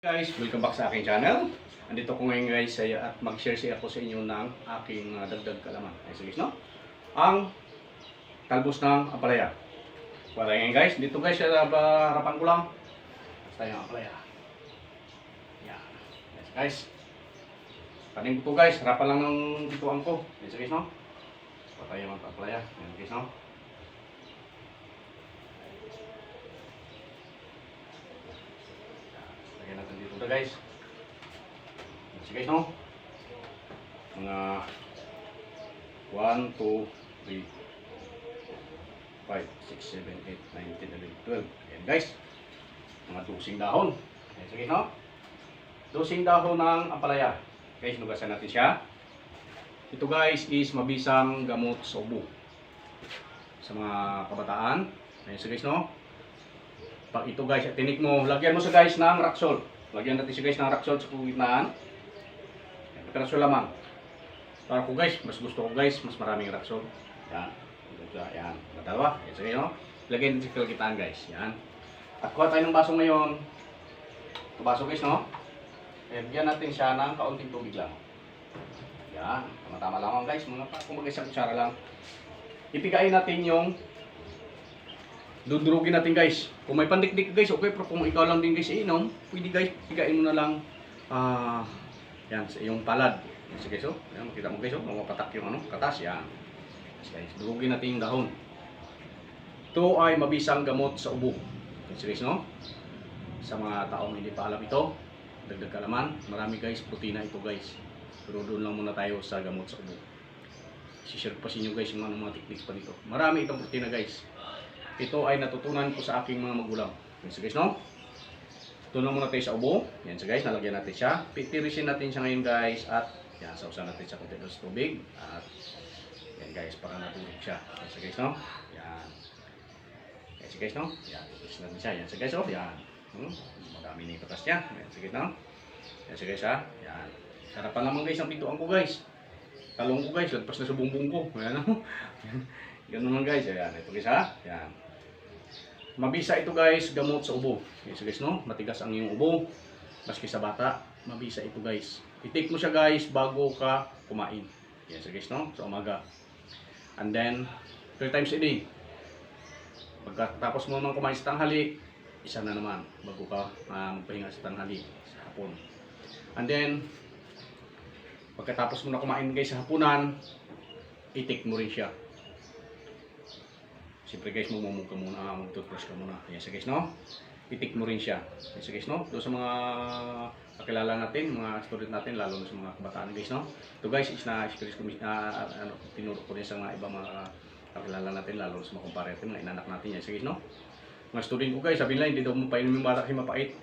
Guys, welcome back sa aking channel. Andito ko ngayon guys at mag-share ako sa inyo ng aking dagdag kalaman. Ay sige no? Ang talbos ng ampalaya. Para ngayon guys, dito guys sa harapan ko lang. Basta yung ampalaya. Yan. Yes guys. Tanim ko guys, harapan lang ng bituan ko. Yes guys no? Patay yung ampalaya. Yan guys no? Lagyan natin dito na guys. Sige guys, no? Mga 1, 2, 3, 5, 6, 7, 8, 9, 10, 11, 12. Ayan guys. Mga dosing dahon. Ayan sige guys, no? Dosing dahon ng ampalaya. Guys, nugasan natin siya. Ito guys is mabisang gamot sa ubo. Sa mga kabataan. Ayan sige guys, no? Pag ito guys, tinik mo, lagyan mo sa guys ng Raxol. Lagyan natin siya guys ng Raxol sa gitnaan. Raxol lamang. Para ko guys, mas gusto ko guys, mas maraming Raxol. Yan. Yan. Dalawa. Yan sige no. Lagyan natin sa gitnaan guys. Yan. At kuha tayo ng baso ngayon. Ito baso guys no. Lagyan natin siya ng kaunting tubig lang. Yan. Tama-tama lamang guys. Mga kumbaga isang kutsara lang. Ipigain natin yung dudurugin natin guys. Kung may pandikdik guys, okay. Pero kung ikaw lang din guys iinom, pwede guys, pigain mo na lang yan, sa iyong palad. Yan guys, oh. Yan, makita mo guys, oh. Mapatak yung katas. Yan. Yes, guys, durugin natin yung dahon. Ito ay mabisang gamot sa ubo. Yan guys, no? Sa mga taong hindi pa alam ito, dagdag kalaman, marami guys, protina ito guys. Pero doon lang muna tayo sa gamot sa ubo. I-share pa sa inyo guys yung mga techniques pa dito. Marami itong protina guys. Ito ay natutunan ko sa aking mga magulang. Yan guys, no? Tunan muna tayo sa ubo. Yan guys, nalagyan natin siya. Pitirisin natin siya ngayon guys. At yan, sausan natin siya konti sa tubig. At yan guys, para natulog siya. Yan guys, no? Yan. Yan guys, no? Yan, pitirisin natin siya. Yan guys, oh. Yan. Madami na yung patas niya. Yan guys, no? Yan guys, ha? Yan. Sarapan naman guys ang pintuan ko guys. Talong ko guys, lagpas na sa bumbong ko. Yan, no? Yan naman guys. Yan, ito guys, ha? Yan. Mabisa ito guys, gamot sa ubo. Yes guys, no? Matigas ang iyong ubo. Maski sa bata, mabisa ito guys. I-take mo siya guys bago ka kumain. Yes guys, no? Sa umaga. And then 3 times a day. Pagkatapos mo naman kumain sa tanghali, isa na naman bago ka magpahinga sa tanghali sa hapon. And then pagkatapos mo na kumain guys sa hapunan, i-take mo rin siya. Siyempre guys, magmumug ka muna, mag-toothbrush ka muna. Yes guys, no? I-take mo rin siya. Yes guys, no? Doon sa mga kakilala natin, mga student natin, lalo na sa mga kabataan guys, no? Ito guys, is na-experience ko, tinuro ko rin sa mga ibang mga kakilala natin, lalo sa mga kumpare natin, mga inanak natin. Yes guys, no? Mga student ko guys, sabi nila, hindi daw mapainom yung bata kasi mapait.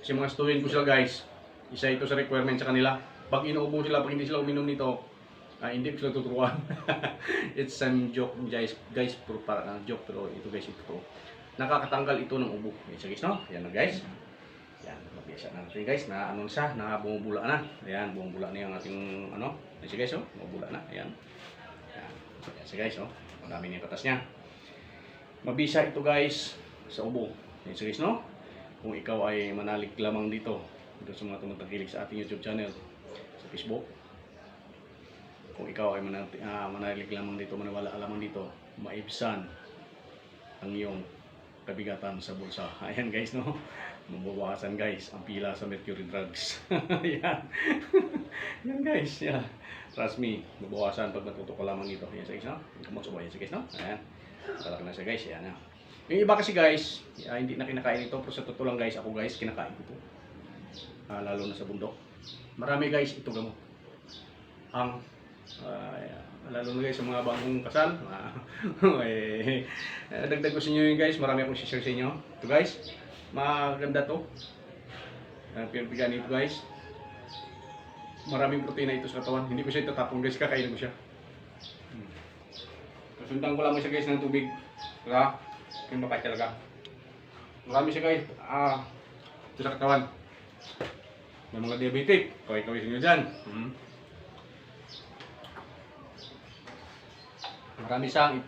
Kasi mga student ko sila guys, isa ito sa requirement sa kanila. Pag inuubo sila, pag hindi sila uminom nito, hindi ko sila tuturuan. It's some joke guys, pero para joke, pero ito guys, ito nakakatanggal ito ng ubo. Yes guys, no? Yan na guys. Yan, mabisa na natin guys, na siya, na bumubula na. Ayan, bumubula na yung ating yes guys, oh, bumubula na. Ayan. Yan. Yes guys, oh. Madami na yung katas niya. Mabisa ito guys sa ubo. Yes guys, no? Kung ikaw ay manalig lamang dito sa mga tumatagilig sa ating YouTube channel, sa Facebook. Kung ikaw ay manalig lamang dito, maniwala lamang dito, maibsan ang iyong kabigatan sa bulsa. Ayan guys, no? Mabawasan guys ang pila sa mercury drugs. Ayan. Yan guys, yeah. Trust me, mabawasan pag natuto ka lamang dito. Ayan guys, no? Kamot sa buhay, guys, no? Ayan. Talak na siya guys, ayan na. Yung iba kasi guys, hindi na kinakain ito, pero sa totoo lang guys, ako guys, kinakain ko ito. Lalo na sa bundok. Marami guys, ito gamot. Ang lalo na guys sa mga bagong kasal. Dagdag ko sa inyo yun guys, marami akong share sa inyo. Ito guys, maganda to. Pinagpigan ito guys. Maraming protina ito sa katawan. Hindi ko siya itatapon guys, kakainin ko siya. Kasundan ko lang siya guys ng tubig. Diba? Yung mapay talaga. Marami siya guys. Ito sa katawan. May mga diabetic. Kaway-kaway sa inyo dyan. Marami siyang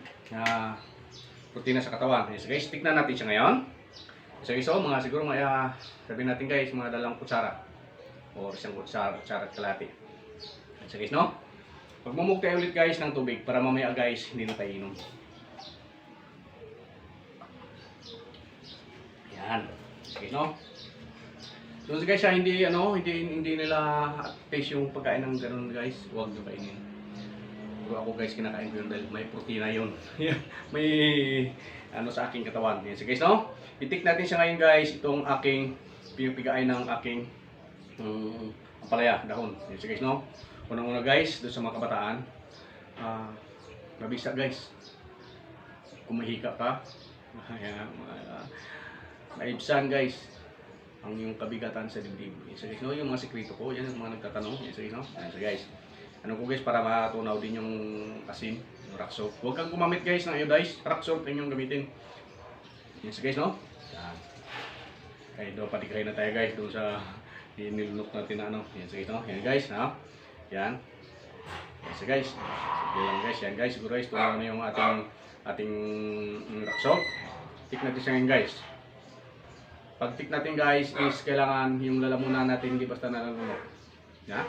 protina sa katawan. Yes guys, tignan natin siya ngayon. So guys, so, mga siguro mga sabihin natin guys, mga dalawang kutsara o isang kutsara at kalahati. So guys, no? Magmumug tayo ulit guys ng tubig para mamaya guys hindi na tayo inom. Yan. So guys, no? So guys, hindi nila taste yung pagkain ng ganun guys. Huwag nyo kainin. Pero ako guys, kinakain ko yun dahil may protina yun. May sa aking katawan. Yan. So guys, no? Itik natin siya ngayon guys, itong aking pigain ng aking ampalaya, dahon. Yan. So guys, no? Unang-una guys, doon sa mga kabataan, mabisa guys. Kumahika ka, maibsan guys ang yung kabigatan sa dibdib. Yan. So guys, no? Yung mga sekreto ko, yan yung mga nagtatanong. Yan. So guys, no? Yan. So guys, ano ko guys, para matunaw din yung asin, yung rock salt. Huwag kang gumamit guys ng iodized rock salt, yung gamitin. Yan. So guys, no? Yan. Okay, doon patikray na tayo guys, doon sa nilunok natin na ano. Yan. So guys, no? Yan guys, ha? Yan. Yan. So guys, sige lang guys. Yan guys, siguro guys, tunaw na yung ating rock salt. Tik natin siya ngayon guys. Pag tik natin guys is kailangan yung lalamunan natin hindi basta nalalunok. Ya?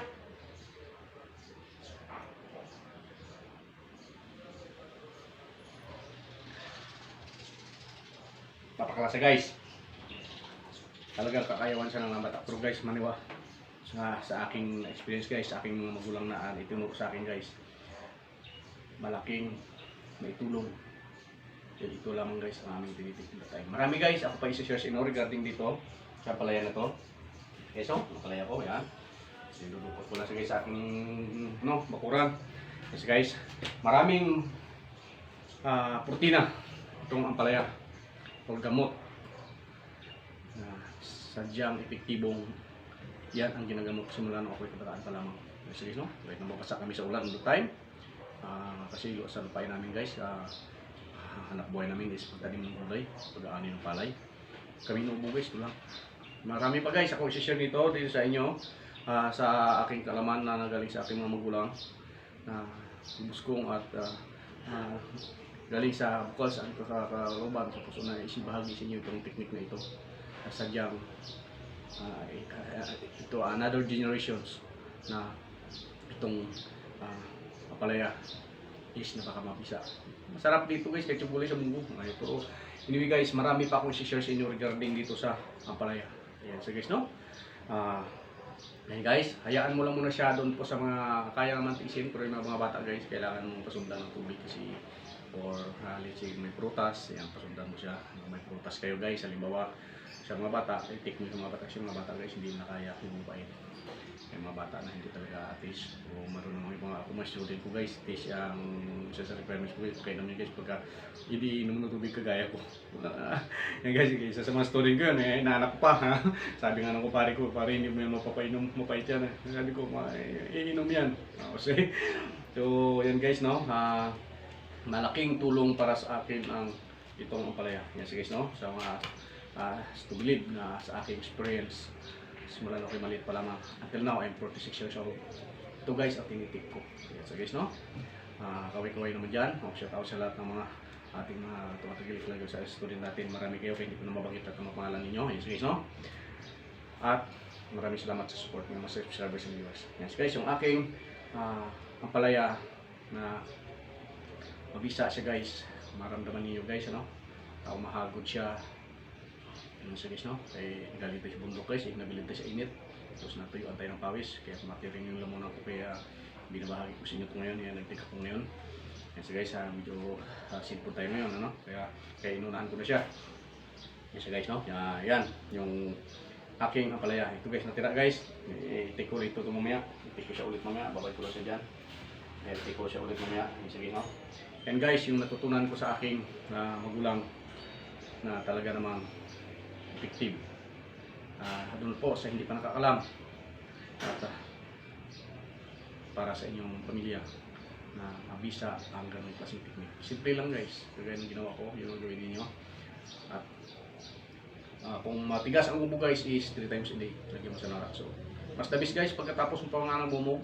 Papaklase guys. Talagang kakayawan siya ng bata. Pero guys, maniwa sa aking experience guys, sa aking mga magulang na itinuro sa akin guys. Malaking may tulong. Jadi ito lamang guys ang aming tinitignan tayo. Marami guys, ako pa i-share sa inyo regarding dito sa palaya na to. Okay, so, palaya ko, yan. Sinulukot ko lang sa guys sa aking bakuran. Yes guys, maraming protina itong ampalaya o gamot na sadyang epektibong yan ang ginagamot simula nung ako'y kabataan pa lamang. Yes guys, no? Kahit nababasa kami sa ulan all the time. Kasi sa lupain namin guys, hanap buhay namin is pagtanim ng gulay, pag-aani ng palay. Kami nuubo guys, ito lang. Marami pa guys, ako i-share nito dito sa inyo sa aking kalaman na nagaling sa aking mga magulang na buskong at galing sa bukal sa kakaloban sa puso na isibahagi sa inyo itong technique na ito. Sadyang ito another generations na itong papalaya is napakamabisa. Masarap dito guys, kahit yung gulay sa munggo. Pero anyway guys, marami pa akong i-share sa inyo regarding dito sa ampalaya. Ayan, so guys, no? Ayan guys, hayaan mo lang muna siya doon po sa mga kaya naman tiisin. Pero yung mga bata guys, kailangan mong pasundan ng tubig kasi or let's say may prutas, ayan, pasundan mo siya. May prutas kayo guys, halimbawa sa mga bata, i-take mo yung mga bata kasi mga bata guys, hindi na kaya yung mabait. Yung mga bata na hindi talaga taste o marunong yung mga ako mga student ko guys, taste ang isa sa requirements ko guys, kaya naman guys pagka hindi inom ng tubig kagaya ko. Yan guys, isa sa mga student ko yun, inaanak pa ha. Sabi nga ng kupare ko, pare hindi mo yan mapapainom, mapait yan. Sabi ko, iinom yan. Okay. So yan guys, no, malaking tulong para sa akin ang itong ampalaya. Yan guys, no, sa mga to believe na sa aking experience. Simula na ako maliit pa lamang. Until now, I'm 46 years old. Ito guys, ang tinitik ko. So guys, no? Kaway-kaway naman dyan. Shout out sa lahat ng mga ating mga tumatagilik lang sa student natin. Marami kayo, kaya hindi ko na mabanggit at mga pangalan ninyo. Yes guys, no? At maraming salamat sa support ng mga subscribers and viewers. Yes guys, yung aking ampalaya na mabisa siya guys. Maramdaman niyo guys, ano? Mahagod siya. Ano siya guys, no? Kaya galing tayo sa bundok guys, nabilin tayo sa init. Tapos natuyuan tayo ng pawis, kaya matiring yung lamunan ko, kaya binabahagi ko sa inyo ito ngayon, yan nagtika ko ngayon. Yan so guys, medyo simple tayo ngayon, ano? Kaya inunahan ko na siya. Yan so guys, no? Yan, yung aking ampalaya. Ito guys, natira guys. I-take ko rito ito mamaya. I-take ko siya ulit mamaya, babay ko lang siya dyan. I-take ko siya ulit mamaya. Yan so no? Yan guys, yung natutunan ko sa aking magulang na talaga namang effective. Doon po sa hindi pa nakakalam at para sa inyong pamilya na mabisa ang ganung klaseng technique. Simple lang guys, kagaya ng ginawa ko, yun ang gawin ninyo. At kung matigas ang ubo guys is 3 times a day, lagyan mo sa narak. So, mas the best guys, pagkatapos mo pa nga ng bumog,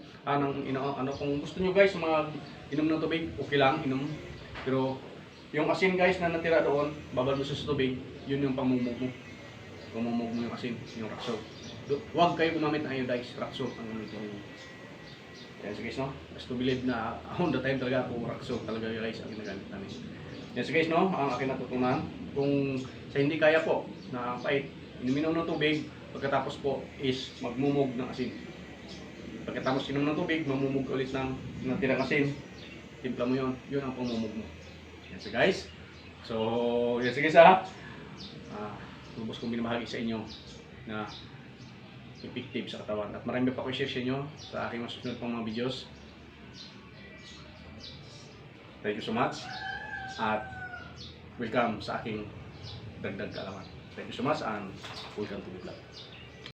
kung gusto nyo guys inom ng tubig, okay lang, inom. Pero yung asin guys na natira doon, babal mo sa tubig, yun yung pangmumog mo. pumumog mo yung asin, yung rock salt. Huwag kayo gumamit ng iodized rock salt ang gamitin niyo. Yan so guys, no? Just to believe na on the time talaga po rock salt talaga guys ang ginagamit namin. Yan so guys, no? Ang akin natutunan, kung sa hindi kaya po na pait, inumin ng tubig, pagkatapos po is magmumog ng asin. Pagkatapos inom ng tubig, mamumog ulit ng natirang asin. Timpla mo yun ang pumumog mo. Yan so guys. So, yan so guys ha. Lubos kong binabahagi sa inyo na effective sa katawan. At marami pa ko i-share sa inyo sa aking masusunod pang mga videos. Thank you so much. At welcome sa aking dagdag kaalaman. Thank you so much and welcome to the vlog.